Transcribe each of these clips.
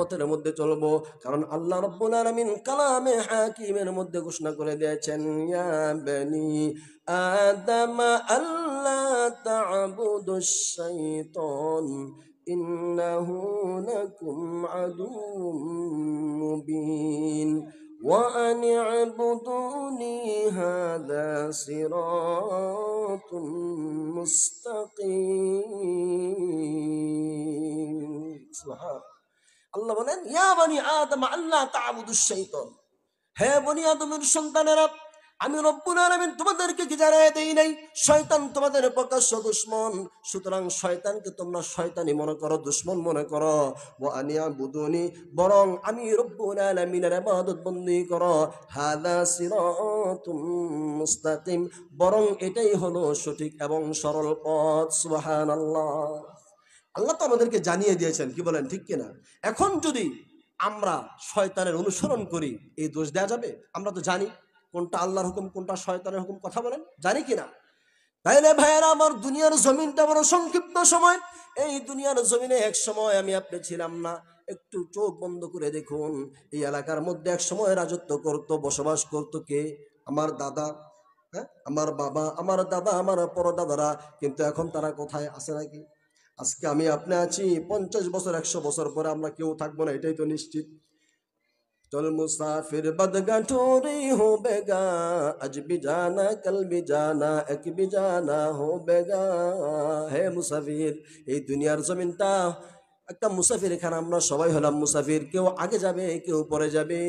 পথের মধ্যে চলবো। কারণ আল্লাহ রাব্বুল আলামিন কালামে হাকিমের মধ্যে ঘোষণা করে দিয়েছেন, ইয়া বনি আদম আল্লা তা'বুদুশ শাইতান ইন্নাহু লাকুম আদুউম মুবিন وأن اعبدوني هذا صراط مستقيم سبحان আল্লাহ বলেন, ইয়া বনি আদম আল্লাহ তা'বুদুশ শাইতান, হে বনি আদমের সন্তানেরা, আমি রব্বুল আলামিন তোমাদেরকে কি জানায় দেই নাই শয়তান তোমাদের প্রকাশ্য দুশমন। সুতরাং শয়তানকে তোমরা শয়তানি মনে করো, দুশমন মনে করো। ওয়া আনিয়াবুদুনি, বরং আমি রব্বুল আলামিনের ইবাদত বন্দি করো। হাযা সিরাতুম মুস্তাকিম, বরং এটাই হলো সঠিক এবং সরল পথ। সুবহানাল্লাহ। আল্লাহ তো আমাদেরকে জানিয়ে দিয়েছেন, কি বলেন, ঠিক কিনা? এখন যদি আমরা শয়তানের অনুসরণ করি, এই দোষ দেওয়া যাবে? আমরা তো জানি কোনটা আল্লাহর হুকুম, কোনটা শয়তানের হুকুম, কথা বলেন, জানি কিনা? তাইলে ভাইয়েরা আমার, দুনিয়ার জমিনটা বড় সংক্ষিপ্ত সময়। এই দুনিয়ার জমিনে এক সময় আমি আপনি ছিলাম না। একটু চোখ বন্ধ করে দেখুন, এই এলাকার মধ্যে এক সময় রাজত্ব করত, বসবাস করত কে? আমার দাদা, হ্যাঁ, আমার বাবা, আমার দাদা, আমার পরদাদারা। কিন্তু এখন তারা কোথায় আছে নাকি? আজকে আমি আপনি আছি, 50 বছর 100 বছর পরে আমরা কেউ থাকবো না, এটাই তো নিশ্চিত। चल मुसाफिर बदगाठोरी हो बेगा, आज भी जाना कल भी जाना, एक भी जाना हो बेगा। হে মুসাফির, এই দুনিয়ার জমিনটা একটা মুসাফির, এখানে আমরা সবাই হলাম মুসাফির। কেউ আগে যাবে, কেউ পরে যাবে,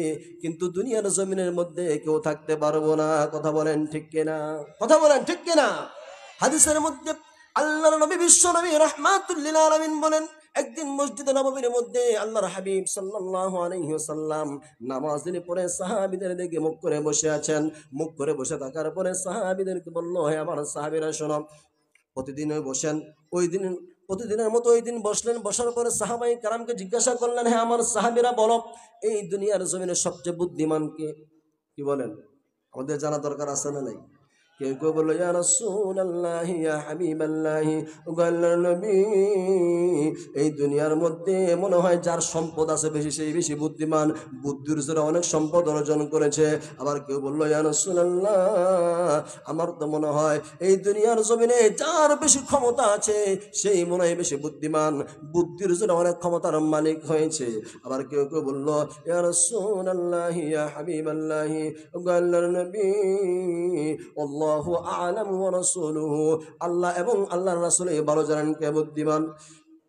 কিন্তু দুনিয়ার জমিনের মধ্যে কেউ থাকতে পারবো না। কথা বলেন ঠিক কিনা? কথা বলেন ঠিক কিনা? হাদিসের মধ্যে আল্লাহর নবী, বিশ্ব নবী রাহমাতুল লিল আলামিন বলেন, একদিন মসজিদে নববীর মধ্যে আল্লাহর হাবিব সাল্লাল্লাহু আলাইহি ওয়াসাল্লাম নামাজ পড়ে সাহাবীদের দিকে মুখ করে বসে আছেন। মুখ করে বসে থাকার পরে সাহাবীদেরকে বলল, হে আমার সাহাবীরা শোনো, প্রতিদিন বসেন, ওই দিন প্রতিদিনের মতো ওই দিন বসলেন। বসার পরে সাহাবায়ে কেরামকে জিজ্ঞাসা করলেন, হে আমার সাহাবীরা বলো, এই দুনিয়ার জমিনে সবচেয়ে বুদ্ধিমান কে? কি বলেন? আমাদের জানা দরকার আছে না নাই? কেউ কেউ বললো, ইয়া রাসূলুল্লাহ, ইয়া হাবিবাল্লাহ, ও আল্লাহর নবী, এই দুনিয়ার মধ্যে মনে হয় যার সম্পদ আছে বেশি, সেই বেশি বুদ্ধিমান, বুদ্ধির জোরে অনেক সম্পদ অর্জন করেছে। আবার কেউ বললো, ইয়া রাসূলুল্লাহ, আমার তো মনে হয় এই দুনিয়ার জমিনে যার বেশি ক্ষমতা আছে সেই মনে হয় বেশি বুদ্ধিমান, বুদ্ধির জোরে অনেক ক্ষমতার মালিক হয়েছে। আবার কেউ কেউ বললো, ইয়া রাসূলুল্লাহ, ইয়া হাবিবাল্লাহ, ও আল্লাহর নবী, আল্লাহু আ'লামু ওয়া রাসূলুহু, আল্লাহ এবং আল্লাহর রাসূল ভালো জানেন কে বুদ্ধিমান।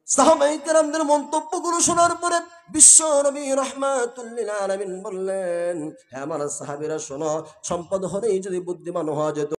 সাহাবায়ে কেরামদের মন্তব্যগুলো শোনার পরে বিশ্ব নবী রাহমাতুল লিল আলামিন বললেন, হে আমার সাহাবীরা শোনো, সম্পদ হলেই যদি বুদ্ধিমান হওয়া যেত